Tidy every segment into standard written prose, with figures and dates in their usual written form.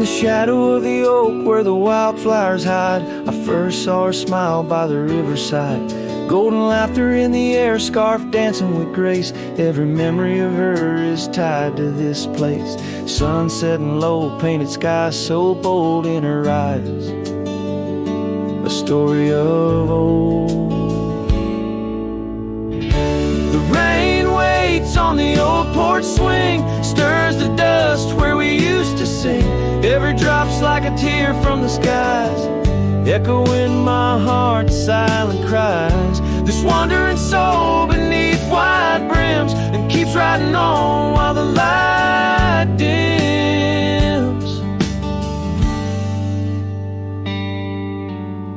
the shadow of the oak where the wildflowers hide, I first saw her smile by the riverside. Golden laughter in the air, scarf dancing with grace. Every memory of her is tied to this place. Sun setting low, painted skies so bold in her eyes. A story of old. The rain waits on the old porch swing, stirs the dust where we used to sing. Every drop's like a tear from the skies, echo in my heart, silent cries. This wandering soul beneath wide brims, and keeps riding on while the light dims.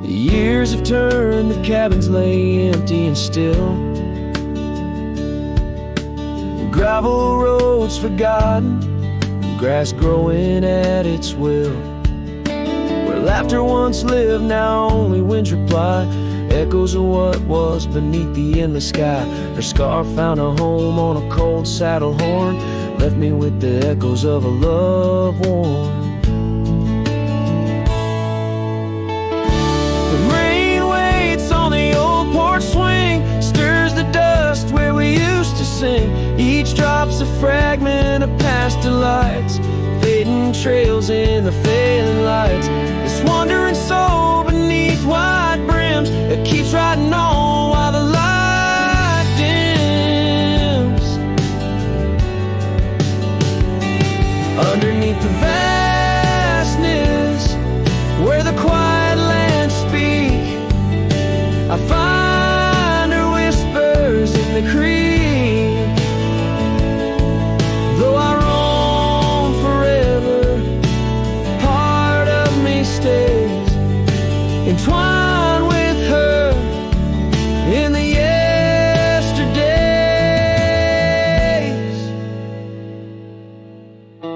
The years have turned, the cabins lay empty and still. Gravel roads forgotten, grass growing at its will. Laughter once lived, now only winds reply. Echoes of what was beneath the endless sky. Her scarf found a home on a cold saddle horn, left me with the echoes of a love worn. The rain waits on the old porch swing, stirs the dust where we used to sing. Each drop's a fragment of past delights, fading trails in the failing lights. This wandering soul beneath wide brims, it keeps riding on while the light dims. Underneath the vastness, where the quiet lands speak, I find her whispers in the creek. Though I roam forever, part of me stays entwined with her in the yesterdays.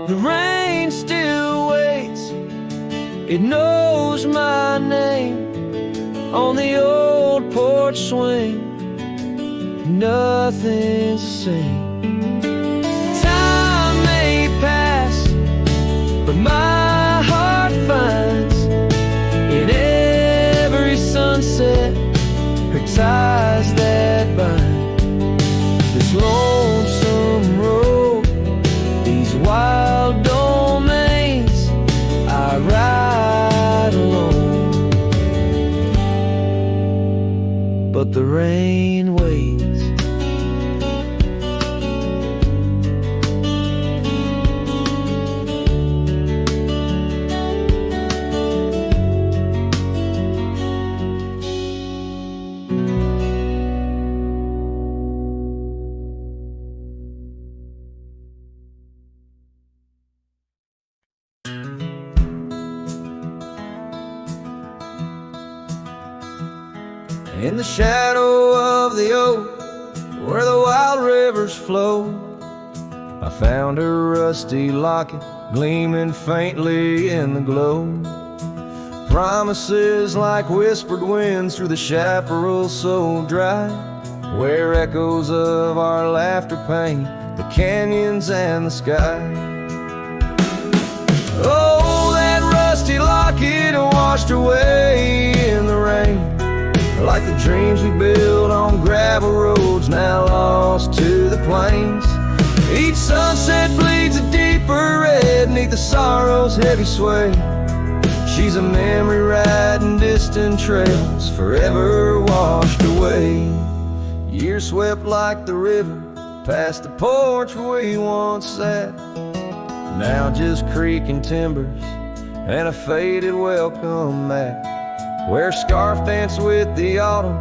The rain still waits, it knows my name on the old porch swing. Nothing's the same. Time may pass, but my heart finds in every sunset her ties that bind. This lonesome road, these wild domains, I ride alone. But the rain waits. In the shadow of the oak, where the wild rivers flow, I found a rusty locket gleaming faintly in the glow. Promises like whispered winds through the chaparral so dry, where echoes of our laughter paint the canyons and the sky. Oh, that rusty locket washed away in the rain, like the dreams we built on gravel roads now lost to the plains. Each sunset bleeds a deeper red neath the sorrow's heavy sway. She's a memory riding distant trails, forever washed away. Years swept like the river past the porch where we once sat, now just creaking timbers and a faded welcome mat, where scarf danced with the autumn,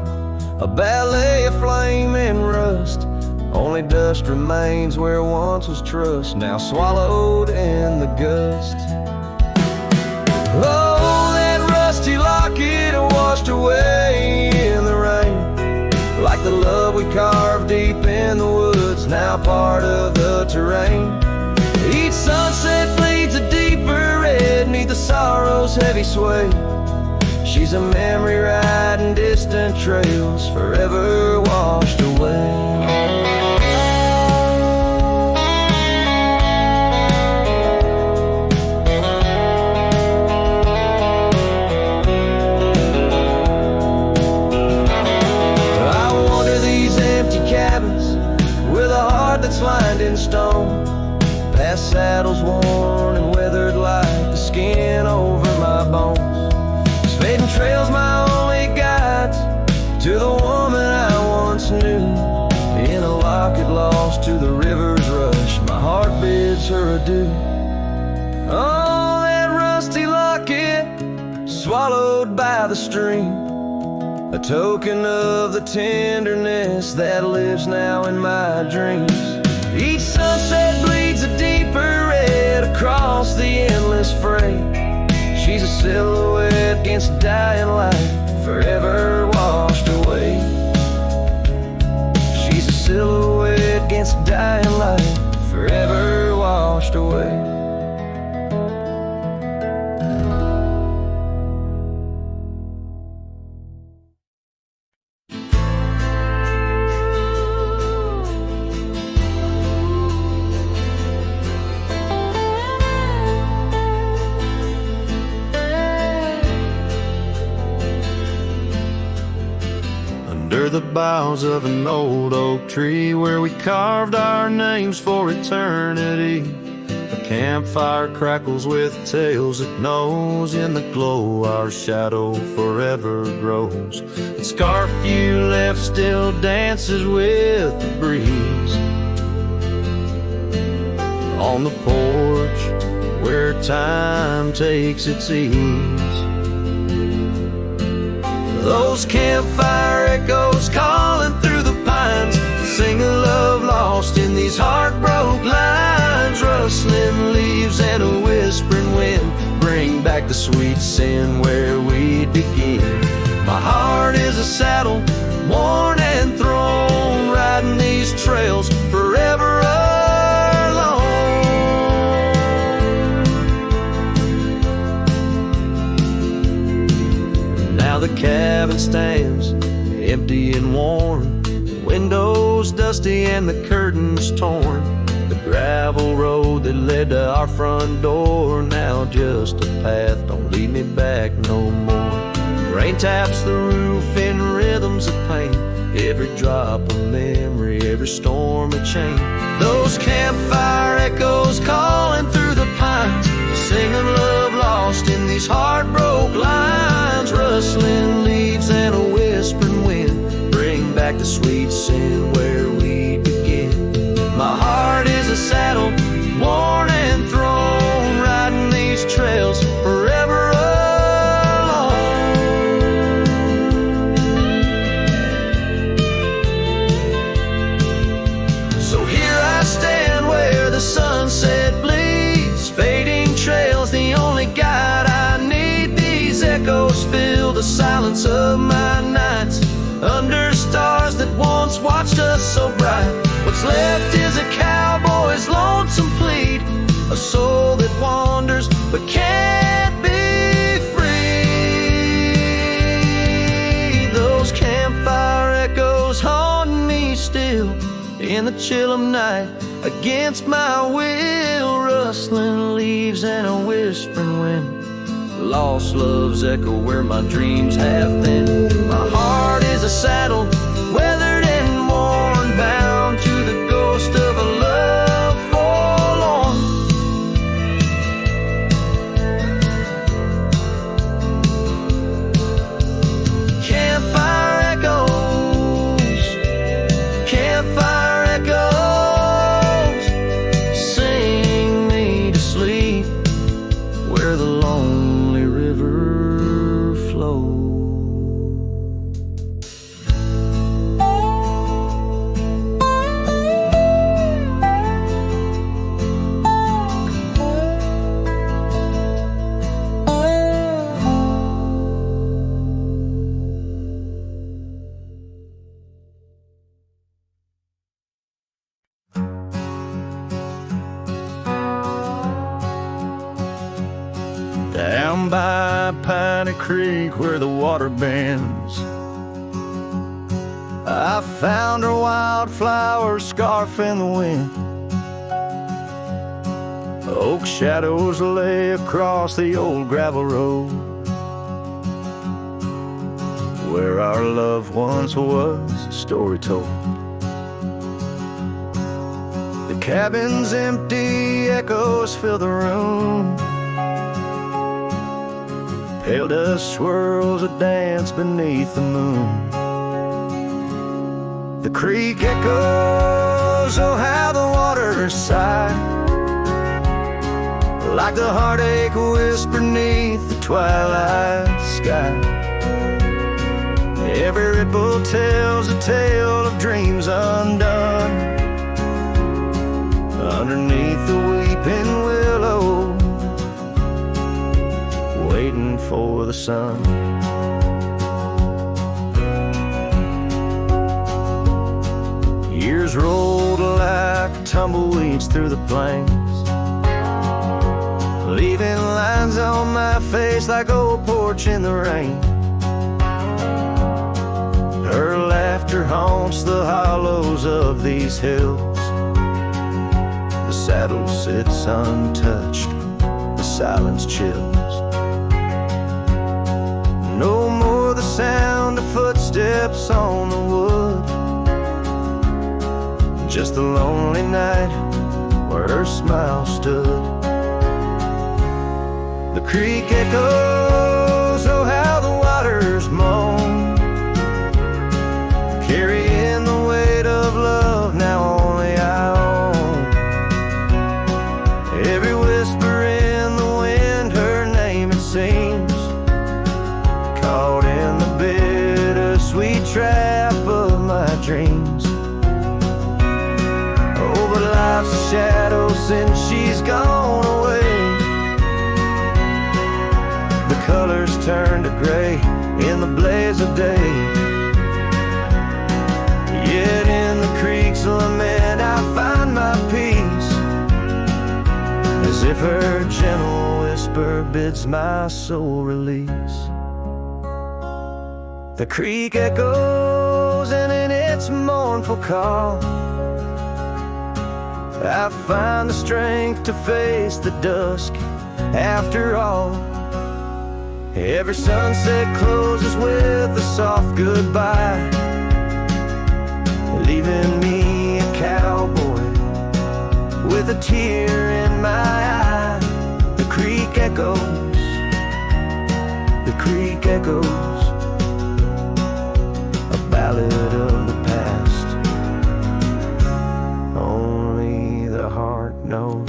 a ballet of flame and rust. Only dust remains where once was trust, now swallowed in the gust. Oh, that rusty locket washed away in the rain, like the love we carved deep in the woods, now part of the terrain. Each sunset bleeds a deeper red neath the sorrow's heavy sway. She's a memory riding distant trails, forever washed away. bids her adieu. Oh, that rusty locket, swallowed by the stream, a token of the tenderness that lives now in my dreams. Each sunset bleeds a deeper red across the endless freight. She's a silhouette against dying light, forever washed away. She's a silhouette against dying light, forever washed away. Under the boughs of an old oak tree, where we carved our names for eternity, a campfire crackles with tales it knows. In the glow our shadow forever grows. The scarf you left still dances with the breeze on the porch where time takes its ease. Those campfire echoes calling through the pines sing a love lost in these heartbroken lines. Rustling leaves and a whispering wind bring back the sweet sin where we begin. My heart is a saddle, worn and thrown, riding these trails forever alone. Now the cabin stands empty and worn, windows dusty and the curtains torn. The gravel road that led to our front door, now just a path, don't lead me back no more. Rain taps the roof in rhythms of pain, every drop of memory, every storm a chain. Those campfire echoes calling through the pines, singing love lost in these heartbroken lines. Rustling leaves and a whispering wind bring back the sweet sin where we begin. My heart is a saddle, worn and thrown, riding these trails forever alone. So here I stand where the sunset bleeds, fading trails, the only guide I need. These echoes fill the silence of my nights, under stars that once watched us so bright. What's left is a cowboy's lonesome plead, a soul that wanders but can't be free. Those campfire echoes haunt me still in the chill of night, against my will. Rustling leaves and a whispering wind, lost love's echo where my dreams have been. My heart is a saddle, weathered and worn, bound to the ghost of a love forlorn. Campfire echoes, campfire echoes, sing me to sleep where the lonely river flows. Down by Piney Creek where the water bends, I found her wildflower scarf in the wind. Oak shadows lay across the old gravel road where our love once was a story told. The cabin's empty, echoes fill the room. Pale dust swirls a dance beneath the moon. The creek echoes, oh how the water sigh. like the heartache whisper neath the twilight sky. Every ripple tells a tale of dreams undone. Underneath the weeping willow, waiting for the sun. Years rolled like tumbleweeds through the plains, leaving lines on my face like old porch in the rain. Her laughter haunts the hollows of these hills. The saddle sits untouched, the silence chills. No more the sound of footsteps on the wood, just the lonely night where her smile stood. The creek echoes, oh how the waters moan, carrying the weight of love now only I own. Every whisper in the wind, her name it seems, caught in the bittersweet trap of my dreams. Oh, but life's a shadow since she's gone away. The colors turn to gray in the blaze of day. Yet in the creek's lament I find my peace, as if her gentle whisper bids my soul release. The creek echoes, and in its mournful call I find the strength to face the dusk after all. Every sunset closes with a soft goodbye, leaving me a cowboy with a tear in my eye. The creek echoes, the creek echoes, a ballad of the past, only the heart knows.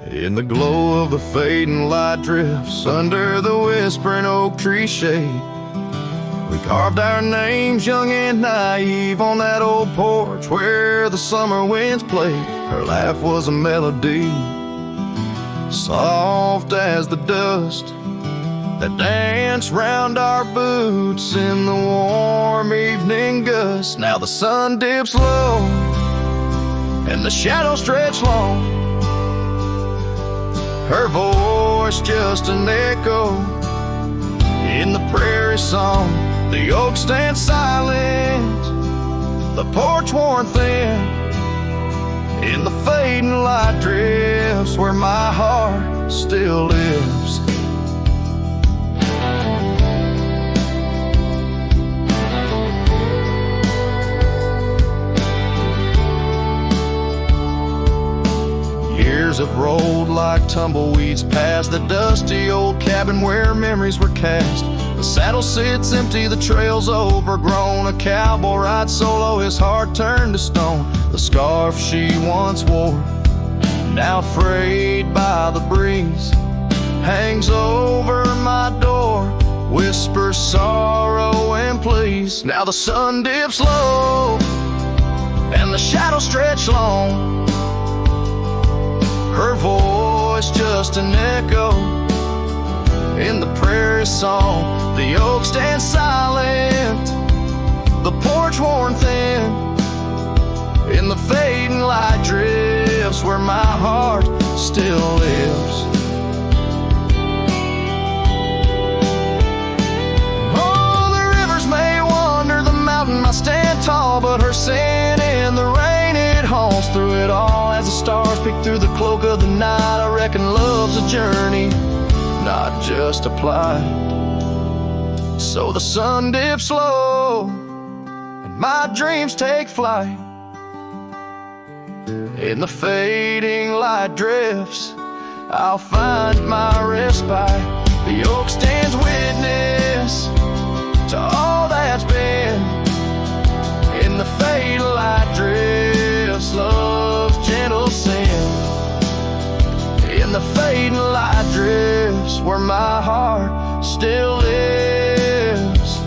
In the glow of the fading light drifts under the whispering oak tree shade, we carved our names young and naive on that old porch where the summer winds played. Her laugh was a melody, soft as the dust that danced round our boots in the warm evening gust. Now the sun dips low and the shadows stretch long, her voice just an echo in the prairie song. The oak stands silent, the porch worn thin, in the fading light drifts where my heart still lives. Years have rolled like tumbleweeds past the dusty old cabin where memories were cast. The saddle sits empty, the trail's overgrown. A cowboy rides solo, his heart turned to stone. The scarf she once wore, now frayed by the breeze, hangs over my door, whispers sorrow and please. Now the sun dips low and the shadows stretch long, her voice just an echo in the prairie song. The oak stands silent, the porch worn thin, in the fading light drifts where my heart still lives. Oh, the rivers may wander, the mountain might stand tall, but her sin in the rain, it haunts through it all. As the stars peek through the cloak of the night, I reckon love's a journey, not just a plight. So the sun dips low my dreams take flight. In the fading light drifts, I'll find my respite. The oak stands witness to all that's been. In the fatal light drifts, love's gentle sin. In the fading light drifts, where my heart still lives.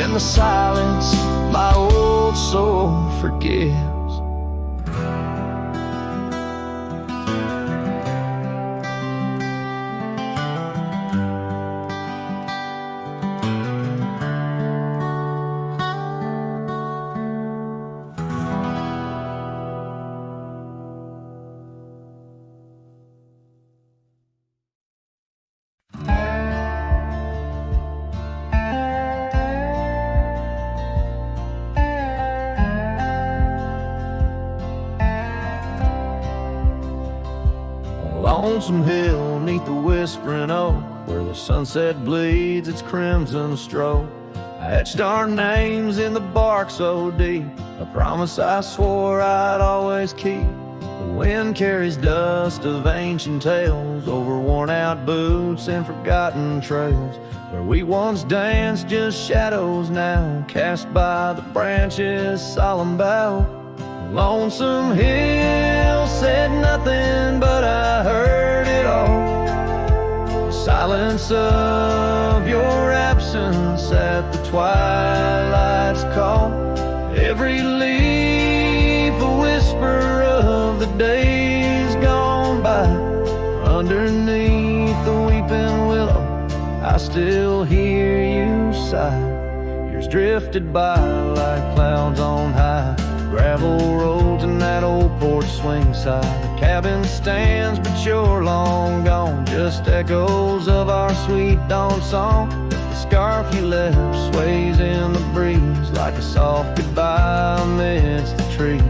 In the silence, my old soul forgives. Lonesome hill neath the whispering oak, where the sunset bleeds its crimson stroke. I etched our names in the bark so deep, a promise I swore I'd always keep. The wind carries dust of ancient tales over worn-out boots and forgotten trails. Where we once danced, just shadows now, cast by the branches' solemn bough. Lonesome hill said nothing, but I heard it all. The silence of your absence at the twilight's call. Every leaf a whisper of the days gone by. Underneath the weeping willow, I still hear you sigh. Years drifted by like clouds on high. Gravel roads and that old porch swing side. The cabin stands, but you're long gone. Just echoes of our sweet dawn song. The scarf you left sways in the breeze, like a soft goodbye amidst the trees.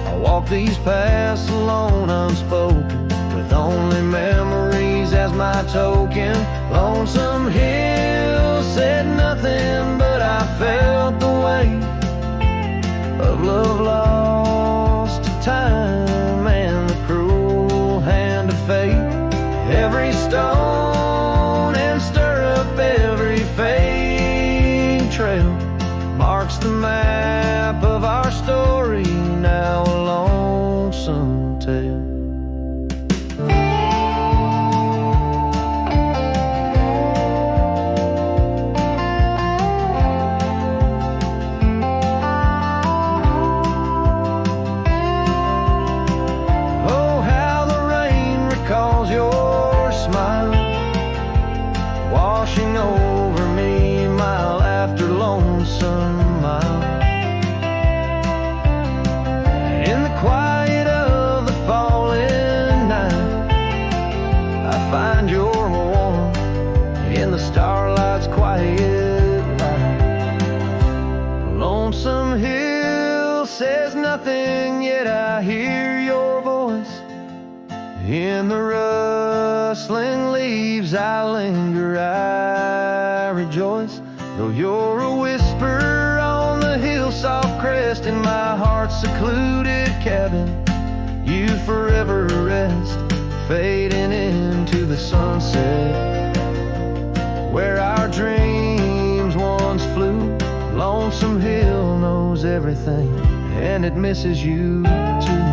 I walk these paths alone, unspoken, with only memories as my token. Lonesome hill said nothing, but I felt the weight of love lost to time and the cruel hand of fate. Every stone and stirrup, every fading trail marks the map of our story, now a lonesome tale. Over me mile after lonesome mile. In the quiet of the falling night, I find your warmth in the starlight's quiet light. Lonesome hill says nothing, yet I hear your voice. In the rustling leaves I linger, I rejoice. Though you're a whisper on the hill soft crest, in my heart's secluded cabin you forever rest, fading into the sunset where our dreams once flew. Lonesome hill knows everything, and it misses you too.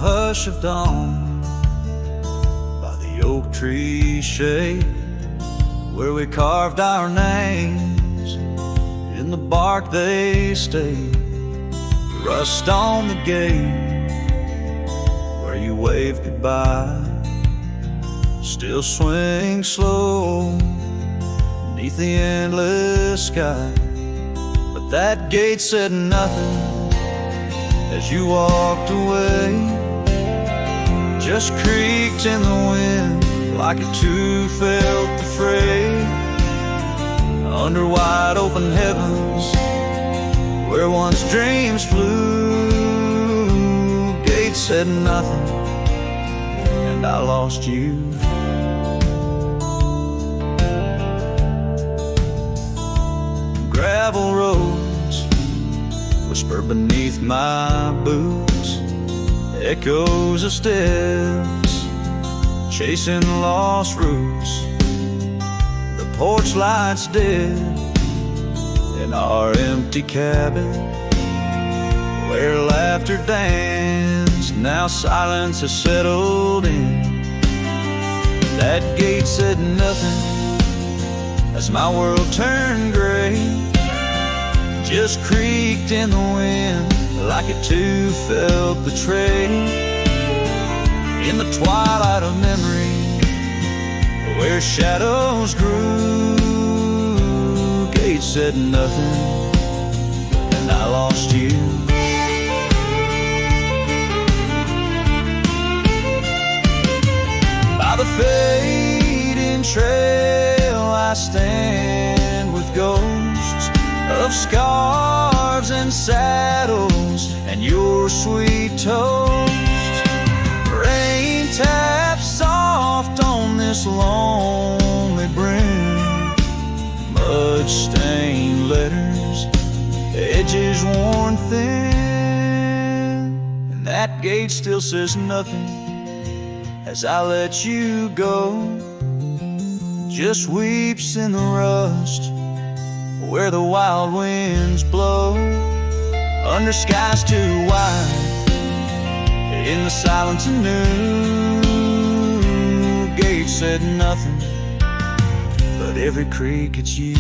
Hush of dawn, by the oak tree shade, where we carved our names, in the bark they stayed. Rust on the gate, where you waved goodbye, still swing slow beneath the endless sky. But that gate said nothing, as you walked away. Just creaked in the wind like it too felt the fray. Under wide open heavens where once dreams flew, gates said nothing and I lost you. Gravel roads whisper beneath my boots, echoes of steps chasing lost roots. The porch lights dead in our empty cabin where laughter danced. Now silence has settled in. That gate said nothing as my world turned gray. Just creaked in the wind like it too felt betrayed. In the twilight of memory where shadows grew, gates said nothing and I lost you. By the fading trail I stand with ghosts of scarves and saddles and your sweet toast. Rain taps soft on this lonely brim, mud-stained letters, edges worn thin, and that gate still says nothing as I let you go. Just weeps in the rust where the wild winds blow, under skies too wide, in the silence anew. Gate said nothing, but every creak it's you.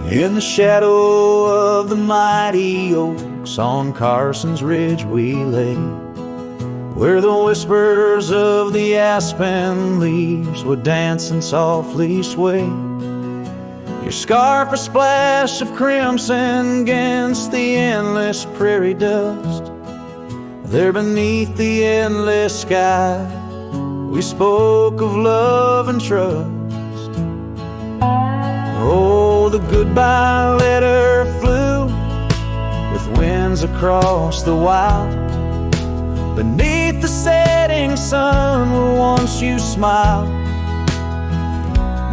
In the shadow of the mighty oaks on Carson's Ridge we lay, where the whispers of the aspen leaves would dance and softly sway. Your scarf a splash of crimson against the endless prairie dust. There beneath the endless sky we spoke of love and trust. Oh, the goodbye letter flew with winds across the wild. Beneath the setting sun where once you smiled.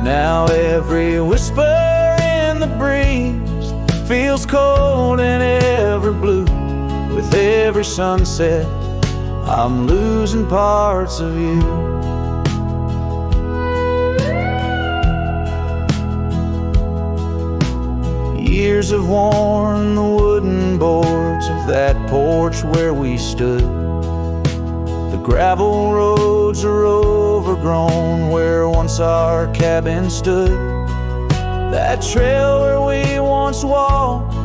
Now every whisper in the breeze feels cold and ever blue. With every sunset I'm losing parts of you. Years have worn the wooden boards of that porch where we stood. The gravel roads are overgrown where once our cabin stood. That trail where we once walked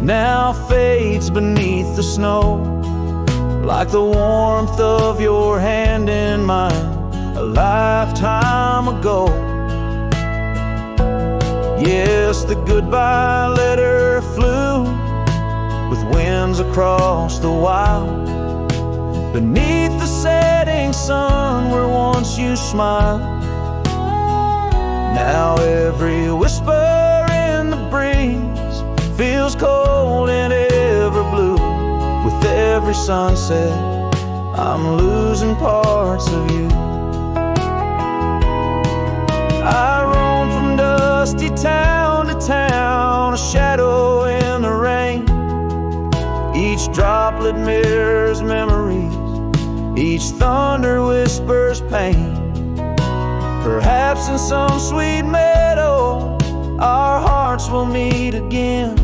now fades beneath the snow, like the warmth of your hand in mine a lifetime ago. Yes, the goodbye letter flew with winds across the wild. Beneath the setting sun where once you smiled. Now every whisper in the breeze feels cold and ever blue. With every sunset I'm losing parts of you. I roam from dusty town to town, a shadow in the rain. Each droplet mirrors memories, each thunder whispers pain. Perhaps in some sweet meadow our hearts will meet again.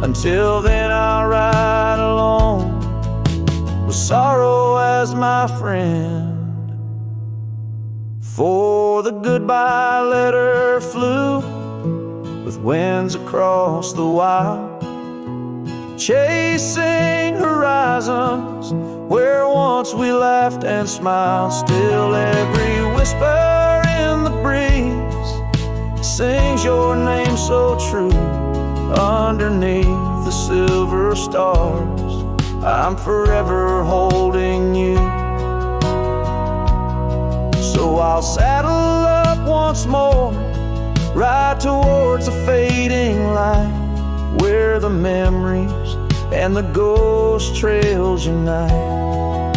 Until then I'll ride alone with sorrow as my friend. For the goodbye letter flew with winds across the wild, chasing horizons where once we laughed and smiled. Still every whisper in the breeze sings your name so true. Underneath the silver stars, I'm forever holding you. So I'll saddle up once more, ride towards a fading light, where the memories and the ghost trails unite.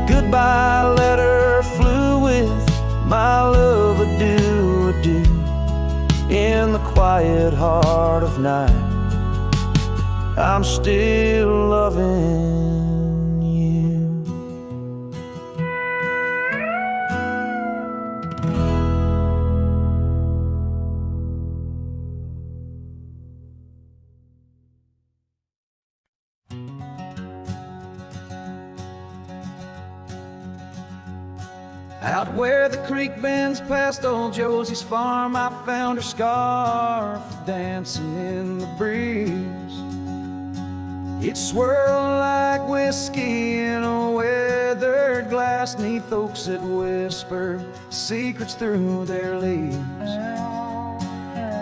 Goodbye letter flew with my love, adieu, adieu, in the quiet heart of night. I'm still loving you. Out where the creek bends past old Josie's farm, I found her scarf dancing in the breeze. It swirled like whiskey in a weathered glass, 'neath oaks that whispered secrets through their leaves.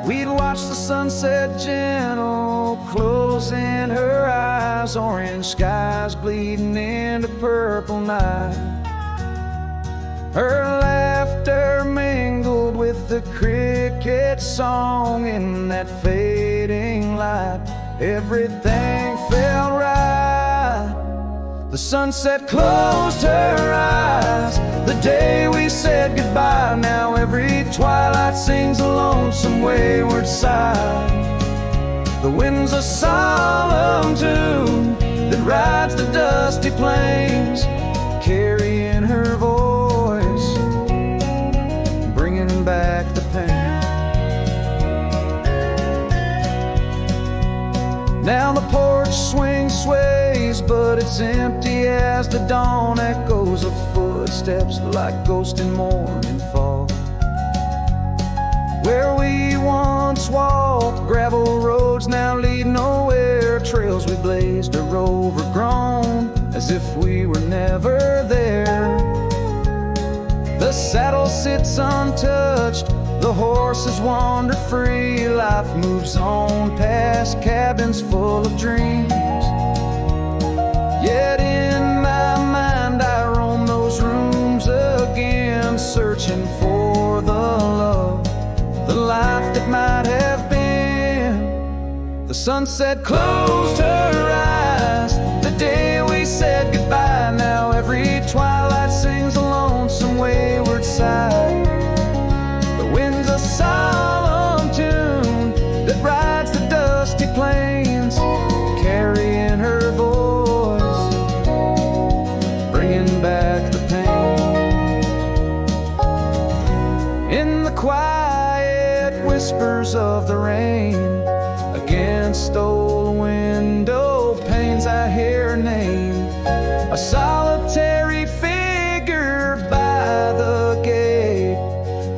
We'd watch the sunset gentle, closing her eyes, orange skies bleeding into purple night. Her laughter mingled with the cricket song in that fading light. Everything felt right. The sunset closed her eyes the day we said goodbye. Now every twilight sings a lonesome wayward sigh. The wind's a solemn tune that rides the dusty plains, carrying her voice, bringing back the pain. Now the porch swing sways, but it's empty as the dawn echoes of footsteps like ghosts in morning fog. Where we once walked, gravel roads now lead nowhere. Trails we blazed are overgrown, as if we were never there. The saddle sits untouched, the horses wander free. Life moves on past cabins full of dreams. Yet in my mind I roam those rooms again, searching for the love, the life that might have been. The sunset closed her eyes the day we said goodbye. Now every twilight sings a lonesome wayward sigh. The wind's a solemn tune that rides the dusty plains, carrying her voice, bringing back the pain. In the quiet whispers of the rain, against old window panes I hear her name, a solitary figure by the gate.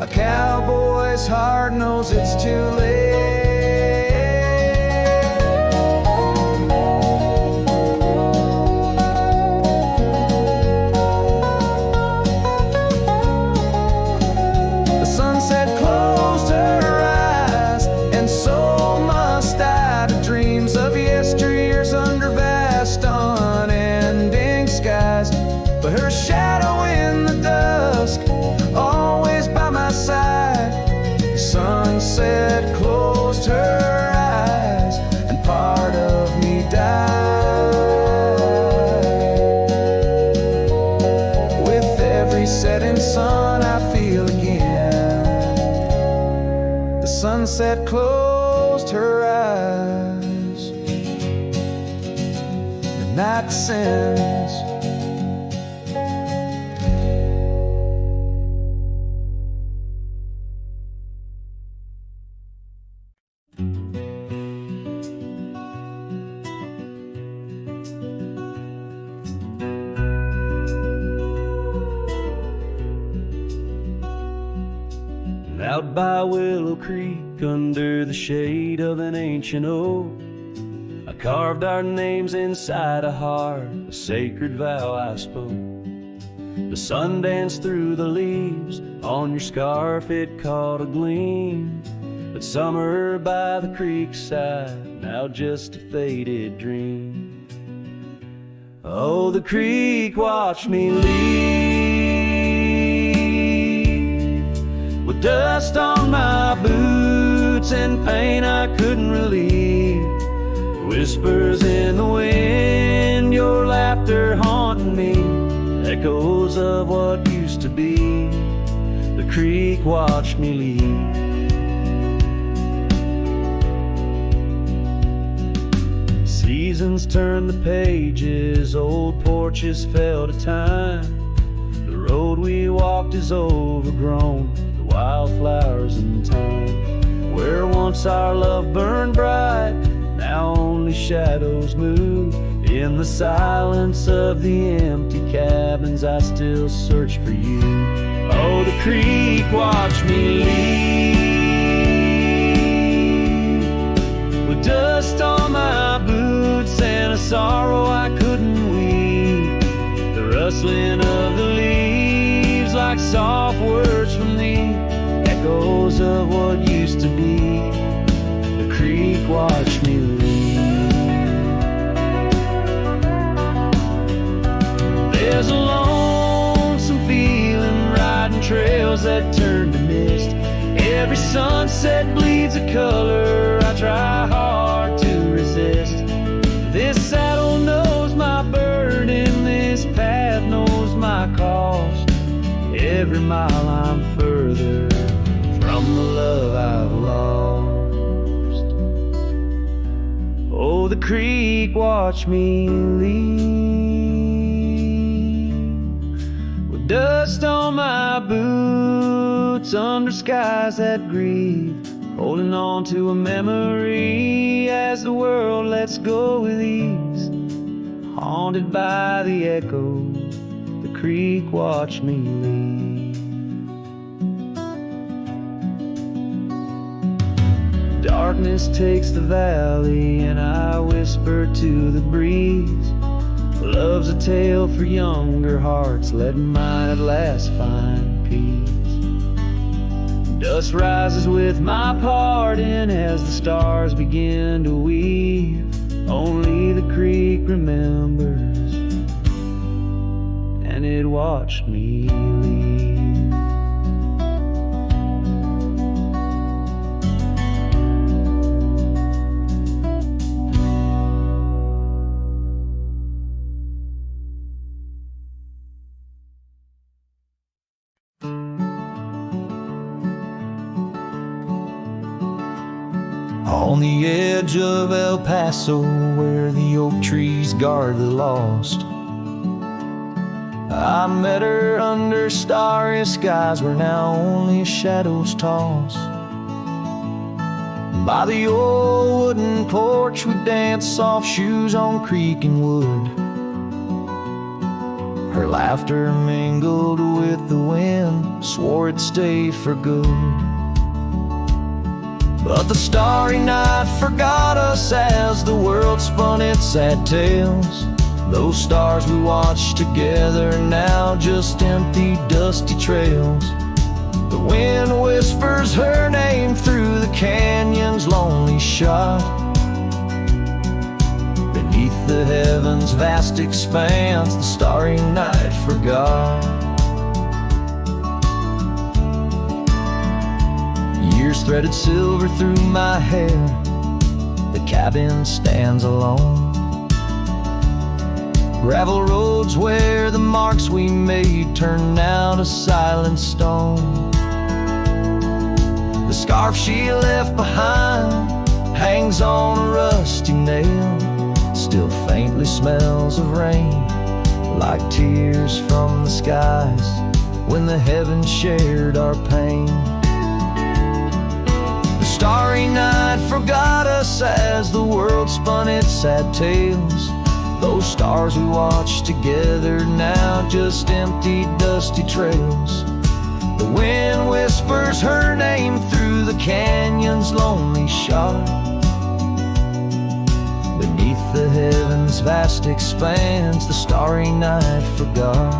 A cowboy's heart knows it's too late. The sunset closed her eyes, and so must I, to dreams of yesteryears under vast unending skies. But her shadow in the dusk, always by my side. The sunset closed her eyes, and part of me died. With every setting sun I feel again. The sunset closed her eyes. The night descends. Out by Willow Creek, creek under the shade of an ancient oak. I carved our names inside a heart, a sacred vow I spoke. The sun danced through the leaves, on your scarf it caught a gleam. But summer by the creek side, now just a faded dream. Oh, the creek watched me leave, with dust on my boots and pain I couldn't relieve. Whispers in the wind, your laughter haunting me, echoes of what used to be. The creek watched me leave. Seasons turned the pages, old porches fell to time. The road we walked is overgrown, the wildflowers in time. Where once our love burned bright, now only shadows move. In the silence of the empty cabins, I still search for you. Oh, the creek watched me leave, with dust on my boots and a sorrow I couldn't weave. The rustling of the leaves like soft words from thee, echoes of what used to be. The creek watched me leave. There's a lonesome feeling riding trails that turn to mist. Every sunset bleeds a color I try hard to resist. This saddle knows my burden, this path knows my cost. Every mile I'm further from the love I've lost. Oh, the creek watched me leave, with dust on my boots under skies that grieve, holding on to a memory as the world lets go with ease. Haunted by the echo, the creek watched me leave. Darkness takes the valley and I whisper to the breeze. Love's a tale for younger hearts, let mine at last find peace. Dust rises with my pardon as the stars begin to weave. Only the creek remembers, and it watched me leave. On the edge of El Paso, where the oak trees guard the lost, I met her under starry skies where now only shadows toss. By the old wooden porch we danced, soft shoes on creek and wood. Her laughter mingled with the wind, swore it'd stay for good. But the starry night forgot us as the world spun its sad tales. Those stars we watched together now just empty, dusty trails. The wind whispers her name through the canyon's lonely shot. Beneath the heavens' vast expanse, the starry night forgot. Years threaded silver through my hair, the cabin stands alone. Gravel roads where the marks we made turn now to silent stone. The scarf she left behind hangs on a rusty nail, still faintly smells of rain, like tears from the skies when the heavens shared our pain. The starry night forgot us as the world spun its sad tales. Those stars we watched together now just empty, dusty trails. The wind whispers her name through the canyon's lonely shot. Beneath the heaven's vast expanse, the starry night forgot.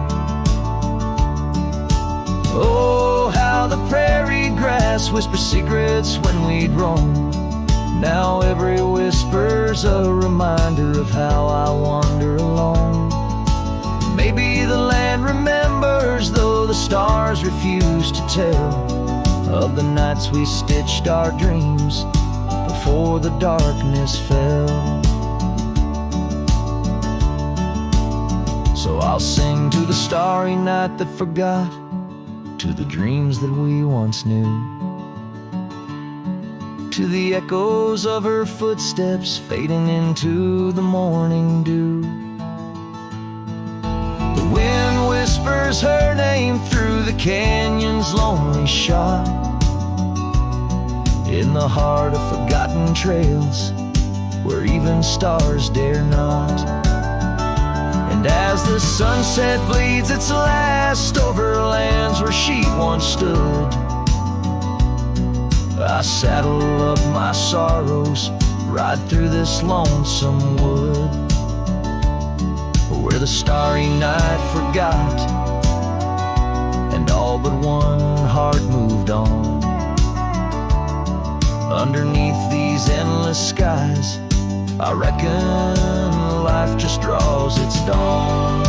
Oh, how the prairie grass whispers secrets when we'd roam. Now every whisper's a reminder of how I wander alone. Maybe the land remembers, though the stars refuse to tell, of the nights we stitched our dreams before the darkness fell. So I'll sing to the starry night that forgot, to the dreams that we once knew, to the echoes of her footsteps fading into the morning dew. The wind whispers her name through the canyon's lonely shot, in the heart of forgotten trails where even stars dare not. And as the sunset bleeds its last over lands where she once stood, I saddle up my sorrows, ride through this lonesome wood, where the starry night forgot, and all but one heart moved on. Underneath these endless skies, I reckon life just draws its dawn.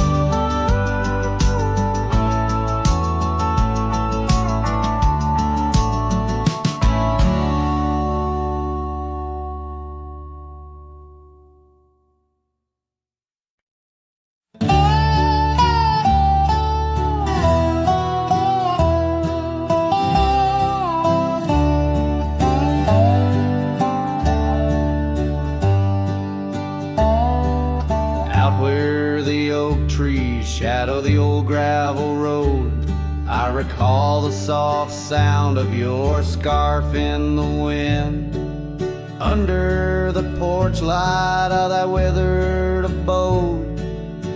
Shadow the old gravel road, I recall the soft sound of your scarf in the wind. Under the porch light of that weathered abode,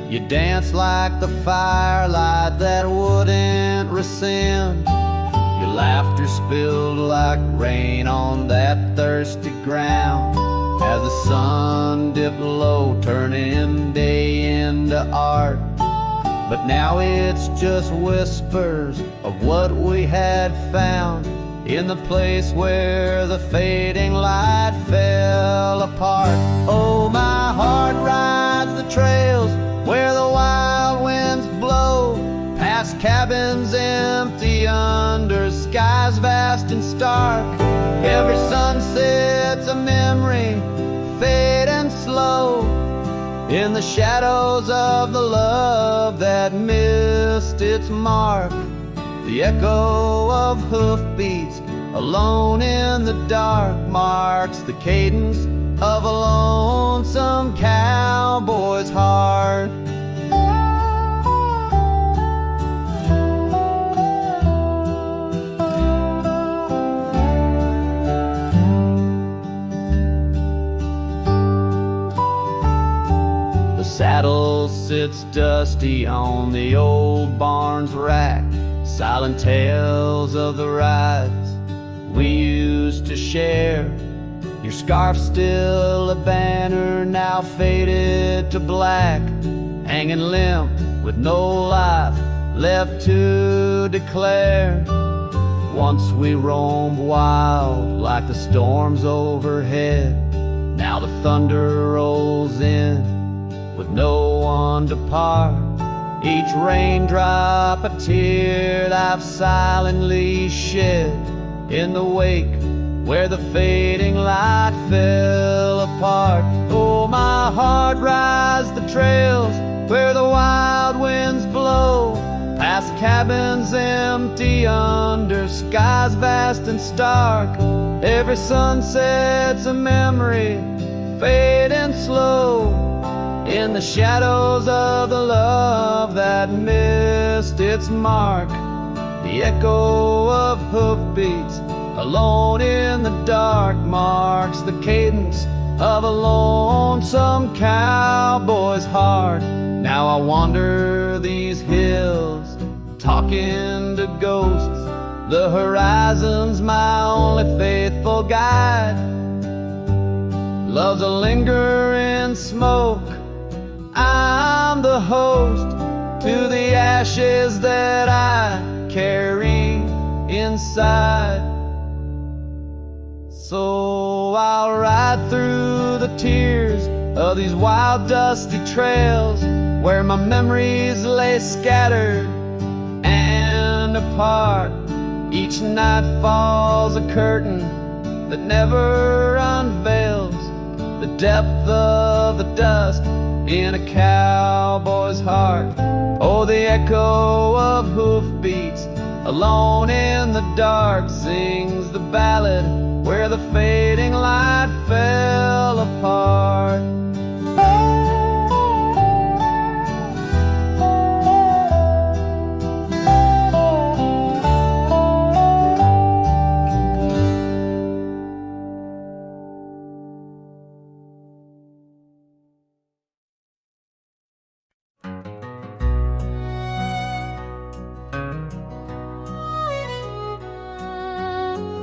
you danced like the firelight that wouldn't rescind. Your laughter spilled like rain on that thirsty ground, as the sun dipped low, turning day into art. But now it's just whispers of what we had found in the place where the fading light fell apart. Oh, my heart rides the trails where the wild winds blow, past cabins empty under skies vast and stark. Every sunset's a memory, fading slow, in the shadows of the love that missed its mark. The echo of hoofbeats alone in the dark marks the cadence of a lonesome cowboy's heart. Saddle sits dusty on the old barn's rack, silent tales of the rides we used to share. Your scarf still a banner, now faded to black, hanging limp with no life left to declare. Once we roamed wild like the storms overhead, now the thunder rolls in with no one to part. Each raindrop a tear I've silently shed in the wake where the fading light fell apart. Oh, my heart rides the trails where the wild winds blow, past cabins empty under skies vast and stark. Every sunset's a memory, fading slow, in the shadows of the love that missed its mark. The echo of hoofbeats alone in the dark marks the cadence of a lonesome cowboy's heart. Now I wander these hills, talking to ghosts The horizon's my only faithful guide. Love's a lingering smoke. I'm the host to the ashes that I carry inside. So I'll ride through the tears of these wild dusty trails where my memories lay scattered and apart. Each night falls a curtain that never unveils the depth of the dust in a cowboy's heart. Oh, the echo of hoofbeats alone in the dark sings the ballad where the fading light fell apart.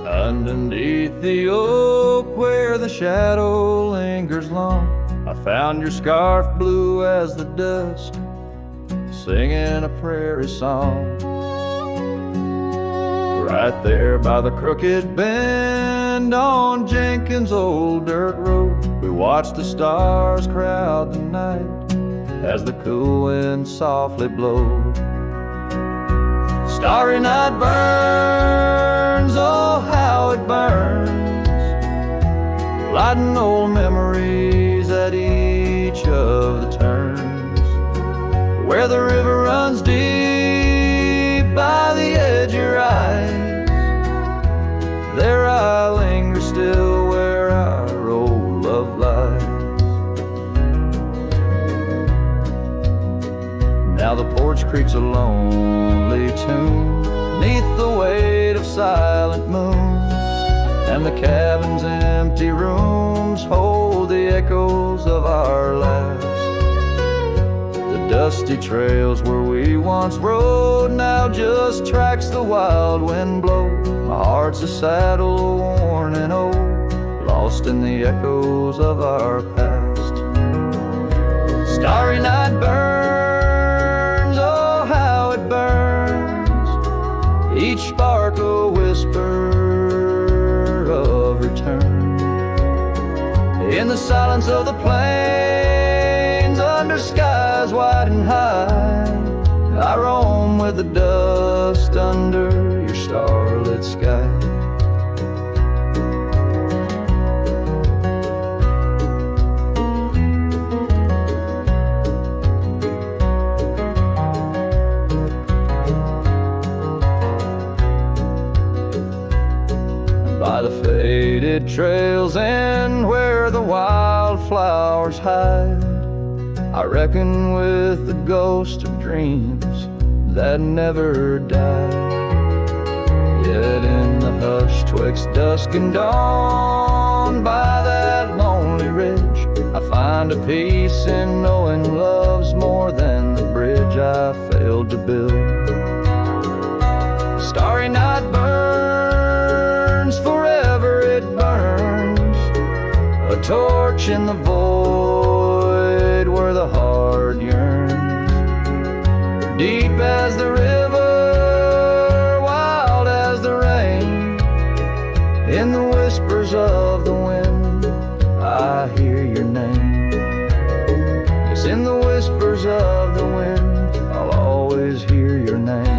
Underneath the oak where the shadow lingers long, I found your scarf blue as the dusk, singing a prairie song. Right there by the crooked bend on Jenkins' old dirt road, we watched the stars crowd the night as the cool wind softly blowed. Starry night burns, oh how it burns, lighting old memories at each of the turns. Where the river runs deep by the edge of your eyes, there I linger still where our old love lies. Now the porch creaks a lonely tune neath the weight of silent moons, and the cabin's empty rooms hold the echoes of our laughs. The dusty trails where we once rode now just tracks the wild wind blow. My heart's a saddle worn and old, lost in the echoes of our past. Starry night burns, oh how it burns, each spark a whisper of return. In the silence of the plains, under skies wide and high, I roam with the dust under your starlit sky. By the faded trails and where the wildflowers hide, I reckon with the ghost of dreams that never die. Yet in the hush twixt dusk and dawn, by that lonely ridge, I find a peace in knowing love's more than the bridge I failed to build. Starry night burns, forever it burns, a torch in the void where the heart yearns. Deep as the river, wild as the rain, in the whispers of the wind, I hear your name. Yes, in the whispers of the wind, I'll always hear your name.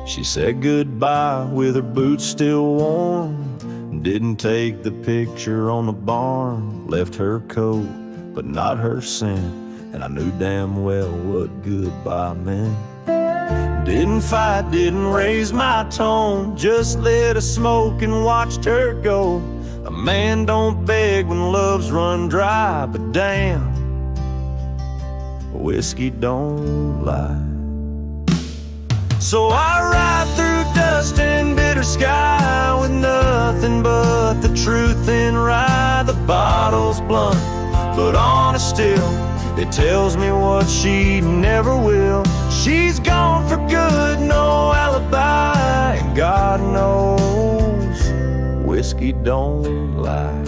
She said goodbye with her boots still warm, didn't take the picture on the barn, left her coat but not her scent, and I knew damn well what goodbye meant. Didn't fight, didn't raise my tone, just lit a smoke and watched her go A man don't beg when love's run dry, but damn, whiskey don't lie. So I ride through dust and bitter sky with nothing but the truth in rye. The bottle's blunt, but honest still. It tells me what she never will. She's gone for good, no alibi, and God knows whiskey don't lie.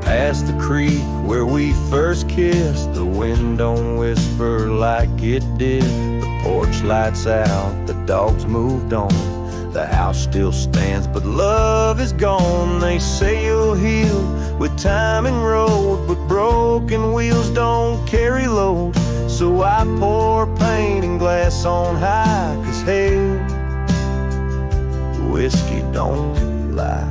Past the creek where we first kissed, the wind don't whisper like it did. The porch lights out, the dogs moved on, the house still stands, but love is gone. They say you'll heal with time and road, but broken wheels don't carry load. So I pour paint and glass on high, 'cause hell, whiskey don't lie.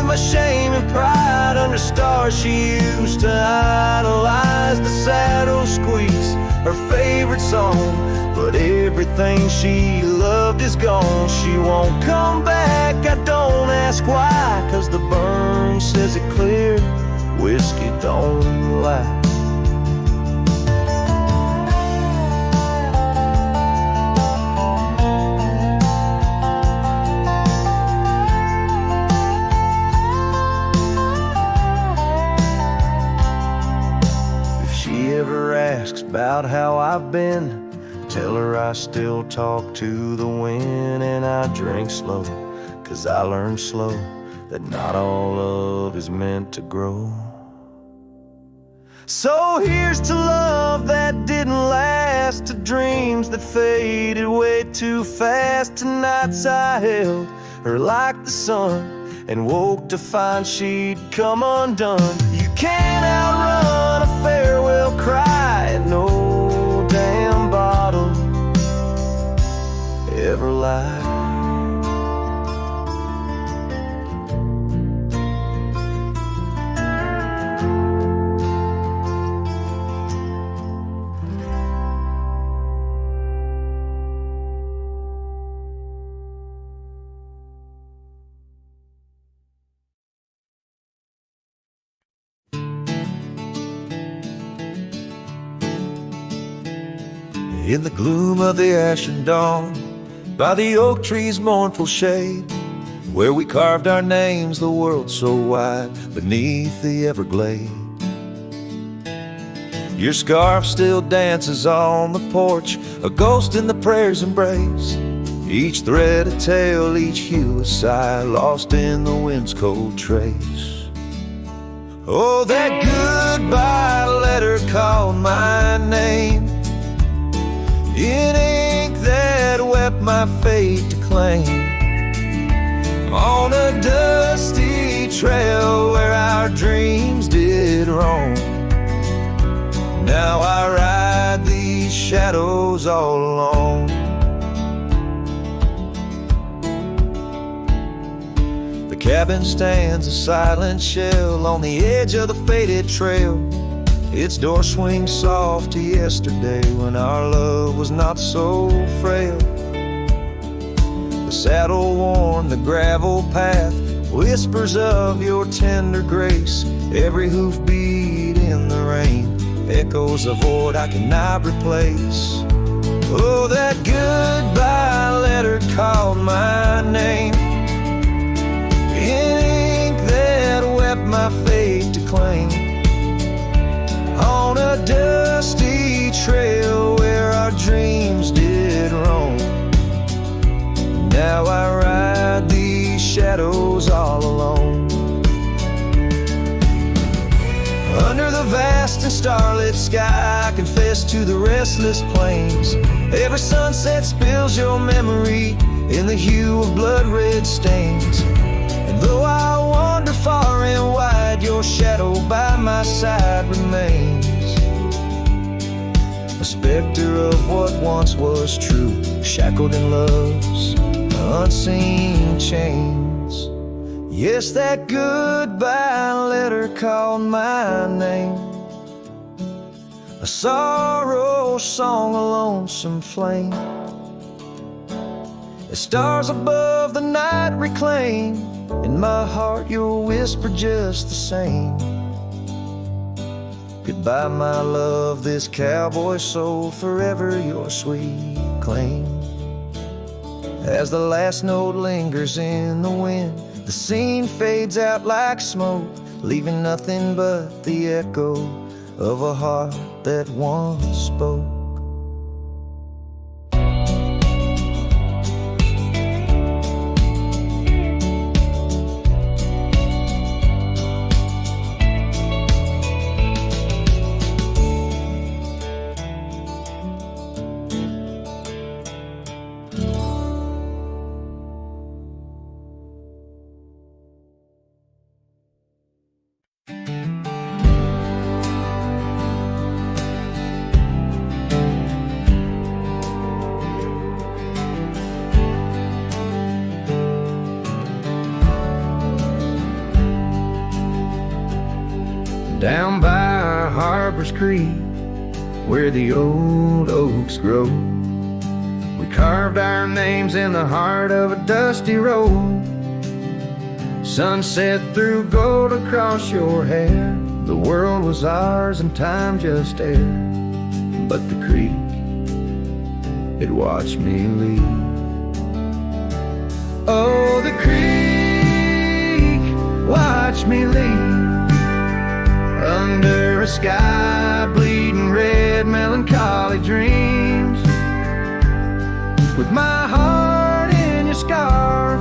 My shame and pride under stars she used to idolize. The saddle squeaks, her favorite song, but everything she loved is gone. She won't come back, I don't ask why, 'cause the burn says it clear, whiskey don't lie. About how I've been, tell her I still talk to the wind, and I drink slow, 'cause I learned slow that not all love is meant to grow. So here's to love that didn't last, to dreams that faded way too fast. Tonight's I held her like the sun, and woke to find she'd come undone. You can't outrun a farewell cry, and no damn bottle ever lied. In the gloom of the ashen dawn, by the oak tree's mournful shade, where we carved our names, the world so wide, beneath the Everglade. Your scarf still dances on the porch, a ghost in the prayer's embrace. Each thread a tale, each hue a sigh, lost in the wind's cold trace. Oh, that goodbye letter called my name, in ink that wept my fate to claim. On a dusty trail where our dreams did roam, now I ride these shadows all alone. The cabin stands a silent shell on the edge of the faded trail. Its door swings soft to yesterday when our love was not so frail. The saddle worn, the gravel path, whispers of your tender grace. Every hoofbeat in the rain, echoes a void I cannot replace. Oh, that goodbye letter called my name, in ink that wept my fate to claim. On a dusty trail where our dreams did roam, now I ride these shadows all alone. Under the vast and starlit sky, I confess to the restless plains. Every sunset spills your memory in the hue of blood-red stains. And though I wander far and wide, your shadow by my side remains. A specter of what once was true, shackled in love's unseen chains. Yes, that goodbye letter called my name, a sorrow song, a lonesome flame. As stars above the night reclaim, in my heart your whisper just the same. Goodbye, my love, this cowboy soul, forever your sweet claim. As the last note lingers in the wind, the scene fades out like smoke, leaving nothing but the echo of a heart that once spoke. Down by Harbor's Creek, where the old oaks grow, we carved our names in the heart of a dusty road. Sunset threw gold across your hair. The world was ours and time just air. But the creek, it watched me leave. Oh, the creek watched me leave. Under a sky bleeding red, melancholy dreams. With my heart in your scarf,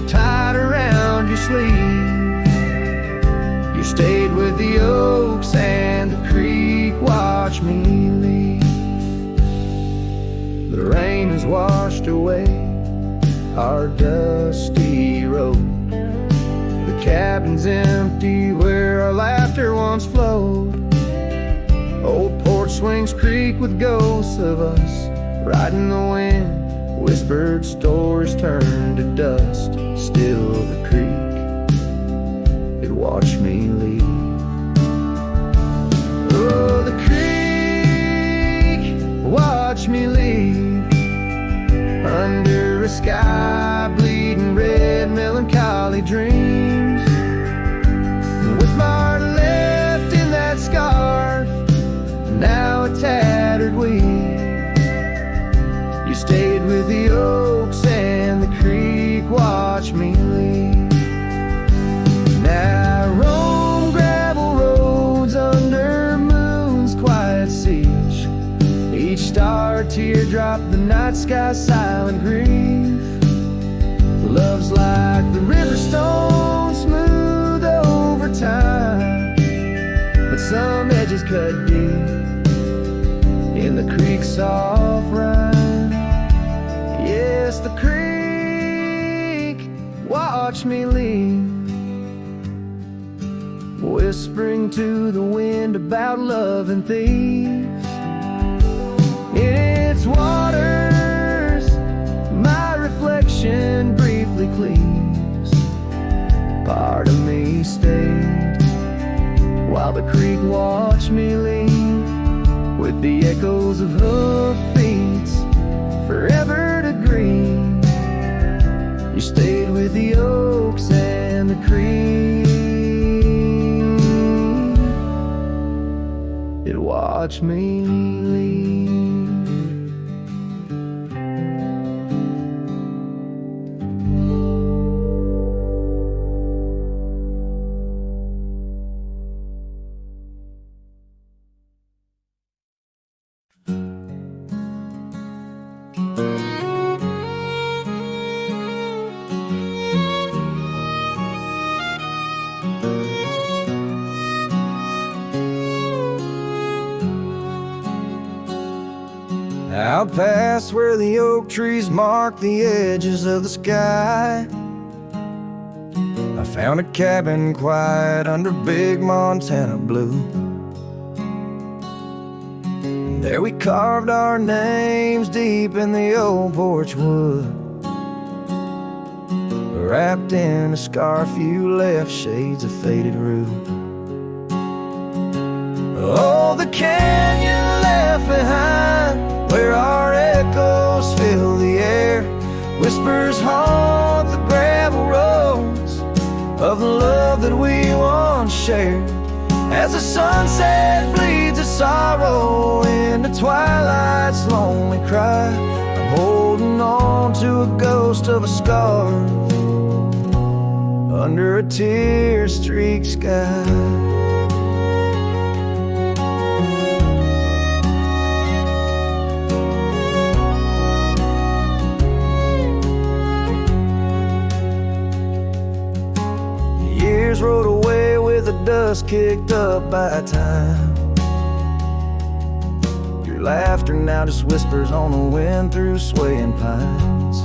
tied around your sleeve. You stayed with the oaks and the creek watched me leave. The rain has washed away our dusty road. The cabin's empty where our laughter once flowed. Old porch swings creak with ghosts of us, riding the wind. Whispered stories turn to dust. Still the creek, it watched me leave. Oh, the creek watched me leave. Under a sky bleeding red, melancholy dreams. With my heart left in that scarf, now a tattered weave. You stayed with the oaks and the creek watched me leave. Now I roam gravel roads under moon's quiet siege. Each star teardrop, the night sky silent grief. Love's like the river stone, smooth over time, but some edges cut deep in the creek's soft rhyme. Yes, the creek watched me leave, whispering to the wind about love and thieves. In its waters, my reflection briefly cleaves. Part of me stayed while the creek watched me leave, with the echoes of hoofbeats forever to grieve. You stayed with the oaks and the creek, it watched me leave. Out past where the oak trees mark the edges of the sky, I found a cabin quiet under big Montana blue. There we carved our names deep in the old porch wood. wrapped in a scarf you left, shades of faded rue. Oh, the canyon left behind, where our echoes fill the air. Whispers haunt the gravel roads of the love that we once shared. As the sunset bleeds a sorrow into twilight's lonely cry, I'm holding on to a ghost of a scar under a tear-streaked sky. Years rode away with the dust kicked up by time. Your laughter now just whispers on the wind through swaying pines.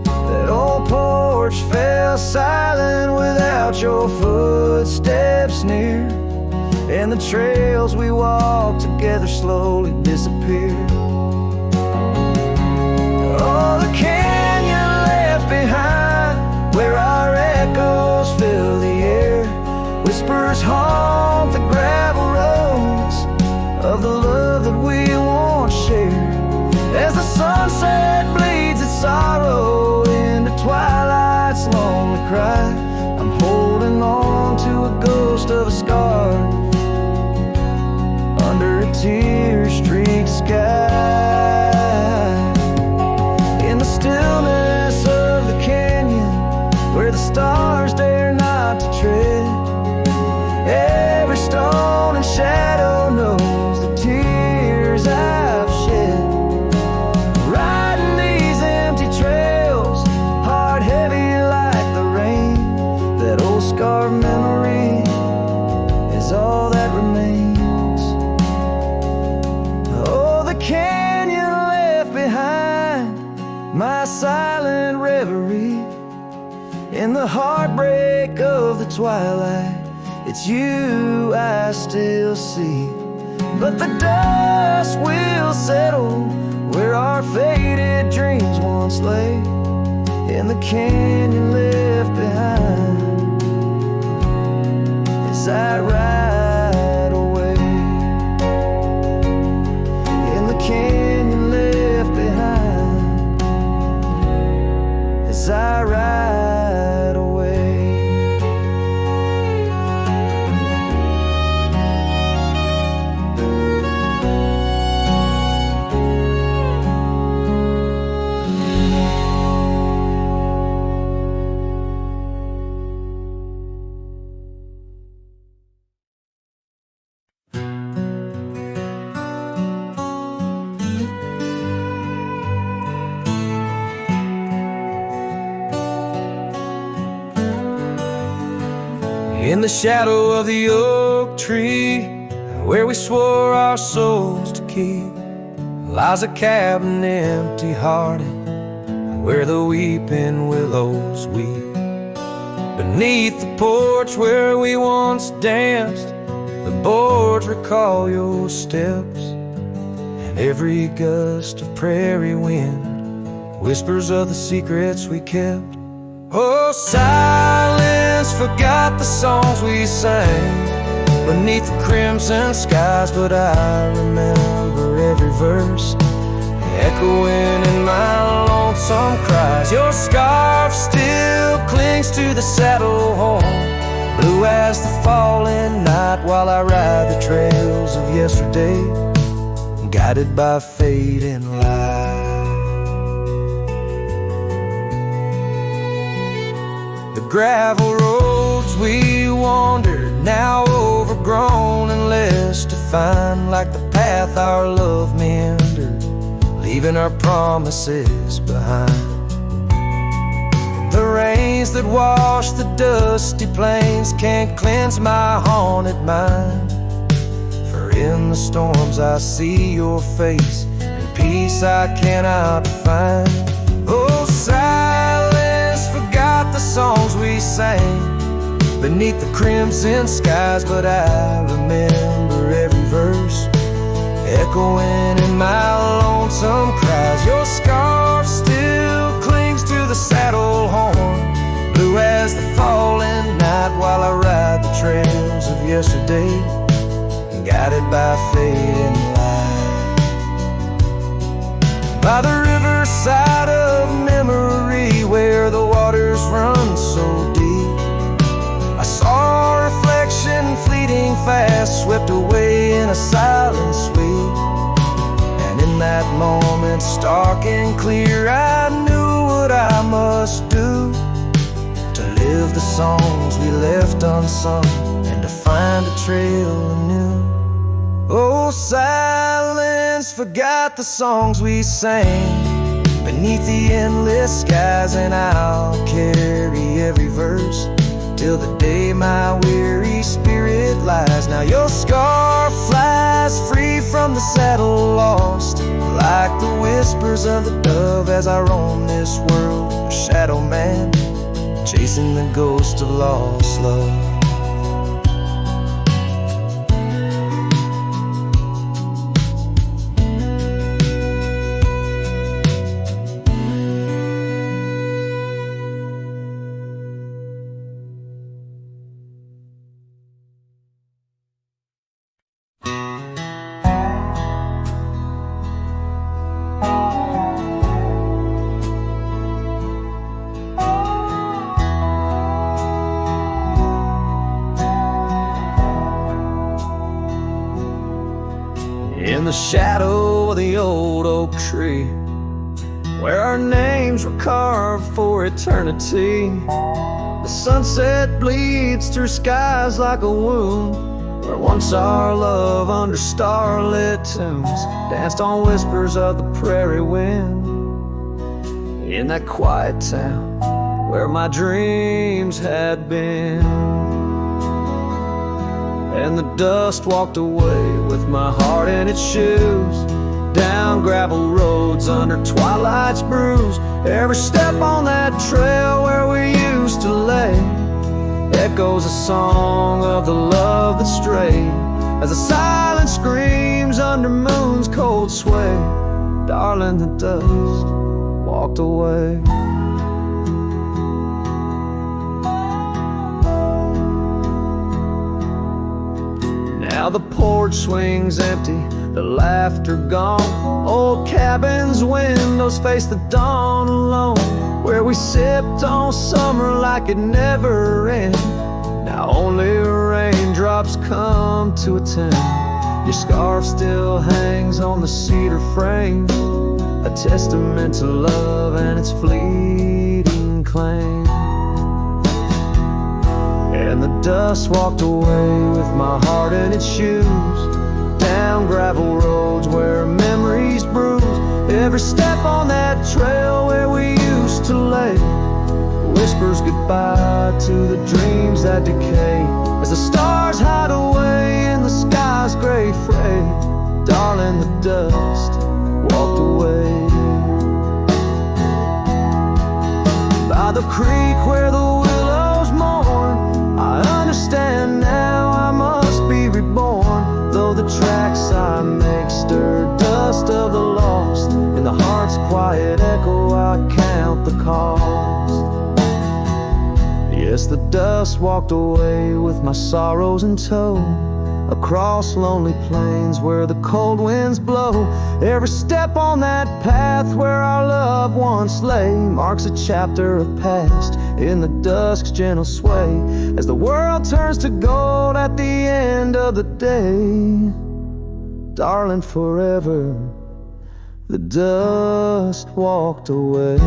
That old porch fell silent without your footsteps near, and the trails we walked together slowly disappeared. Oh, the canyon left behind, where our echoes fill the air. Whispers haunt the gravel roads of the love that we once shared. As the sunset bleeds its sorrow into twilight's lonely cry, I'm holding on to a ghost of a scar under a tear-streaked sky. In the stillness of the canyon, where the stars dare not to tread, every stone and shadow knows the tears I've shed. Riding these empty trails, heart heavy like the rain, that old scarred memory is all that remains. Oh, the canyon left behind, my silent reverie. In the heartbreak of the twilight, it's you I still see. But the dust will settle where our faded dreams once lay, in the canyon left behind as I ride away. In the canyon left behind as I ride away. In the shadow of the oak tree, where we swore our souls to keep, lies a cabin empty-hearted, where the weeping willows weep. Beneath the porch where we once danced, the boards recall your steps, and every gust of prairie wind whispers of the secrets we kept. Oh, silence forgot the songs we sang beneath the crimson skies, but I remember every verse echoing in my lonesome cries. Your scarf still clings to the saddle horn, blue as the falling night, while I ride the trails of yesterday, guided by fading light. The gravel roads we wandered, now overgrown and less defined, like the path our love meandered, leaving our promises behind. The rains that wash the dusty plains can't cleanse my haunted mind, for in the storms I see your face, and peace I cannot find. Oh, silence forgot the songs we sang beneath the crimson skies, but I remember every verse echoing in my lonesome cries. Your scarf still clings to the saddle yesterday, guided by fate and light. By the riverside of memory, where the waters run so deep, I saw a reflection fleeting fast, swept away in a silent sweep. And in that moment, stark and clear, I knew what I must do to live the songs we left unsung, and to find a trail anew. Oh, silence forgot the songs we sang beneath the endless skies, and I'll carry every verse till the day my weary spirit lies. Now your scarf flies free from the saddle, lost like the whispers of the dove, as I roam this world, a shadow man, chasing the ghost of lost love. In the shadow of the old oak tree, where our names were carved for eternity, the sunset bleeds through skies like a wound, where once our love under starlit tunes danced on whispers of the prairie wind. In that quiet town where my dreams had been, and the dust walked away with my heart in its shoes, down gravel roads under twilight's bruise. Every step on that trail where we used to lay echoes a song of the love that strayed, as the silence screams under moon's cold sway. Darling, the dust walked away. Now the porch swings empty, the laughter gone. Old cabins' windows face the dawn alone, where we sipped on summer like it never ended. Now only raindrops come to attend. Your scarf still hangs on the cedar frame, a testament to love and its fleeting claim. And the dust walked away with my heart in its shoes, down gravel roads where memories bruise. Every step on that trail where we used to lay whispers goodbye to the dreams that decay, as the stars hide away in the sky's gray fray. Darling, the dust walked away. By the creek where the willows mourn, I understand now I must be reborn, though the tracks I make stir dust of the lost. In the heart's quiet echo I count the cost. Yes, the dust walked away with my sorrows in tow, across lonely plains where the cold winds blow. Every step on that path where our love once lay marks a chapter of past in the dusk's gentle sway, as the world turns to gold at the end of the day. Darling, forever the dust walked away.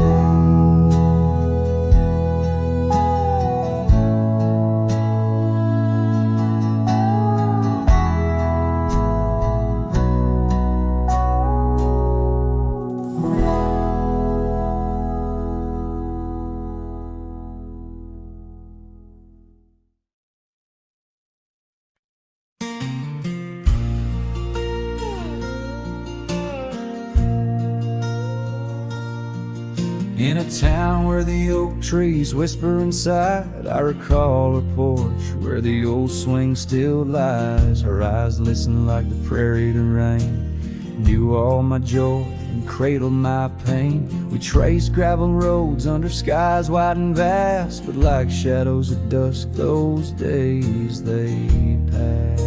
In a town where the oak trees whisper inside, I recall her porch where the old swing still lies. Her eyes listen like the prairie to rain, knew all my joy and cradle my pain. We traced gravel roads under skies wide and vast, but like shadows at dusk, those days they pass.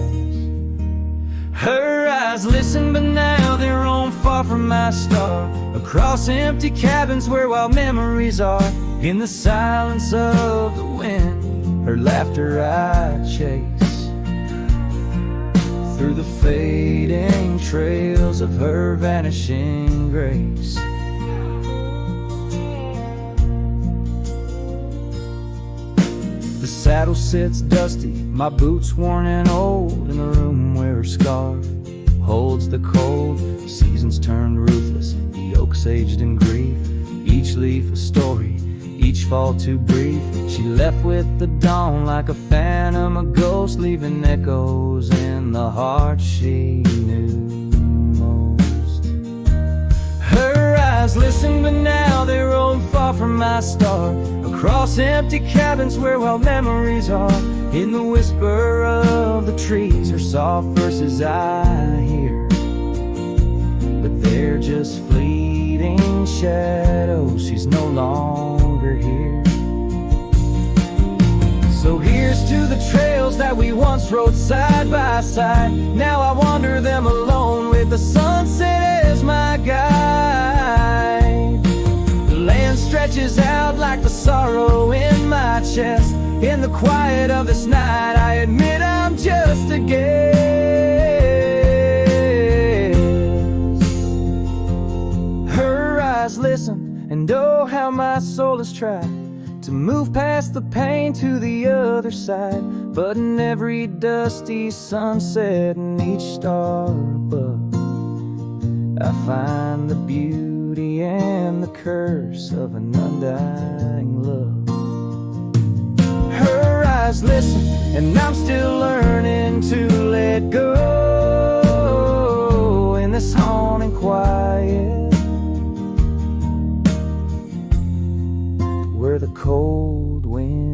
Her eyes listen, but now they roam far from my star, across empty cabins where wild memories are. In the silence of the wind, her laughter I chase, through the fading trails of her vanishing grace. The saddle sits dusty, my boots worn and old, in the room where her scarf holds the cold. Seasons turned ruthless, the oaks aged in grief, each leaf a story, each fall too brief. She left with the dawn like a phantom, a ghost, leaving echoes in the heart she knew most. Her eyes listen, but now they roam far from my star, across empty cabins where wild memories are. In the whisper of the trees, her soft verses I hear, but they're just fleeting shadows. She's no longer here. So here's to the trails that we once rode side by side. Now I wander them alone with the sunset as my guide. The land stretches out like the sorrow in my chest. In the quiet of this night, I admit I'm just a guest. Her eyes listen, and oh how my soul has tried to move past the pain to the other side. But in every dusty sunset and each star above, I find the beauty and the curse of an undying love. Her eyes listen, and I'm still learning to let go in this haunting quiet, where the cold wind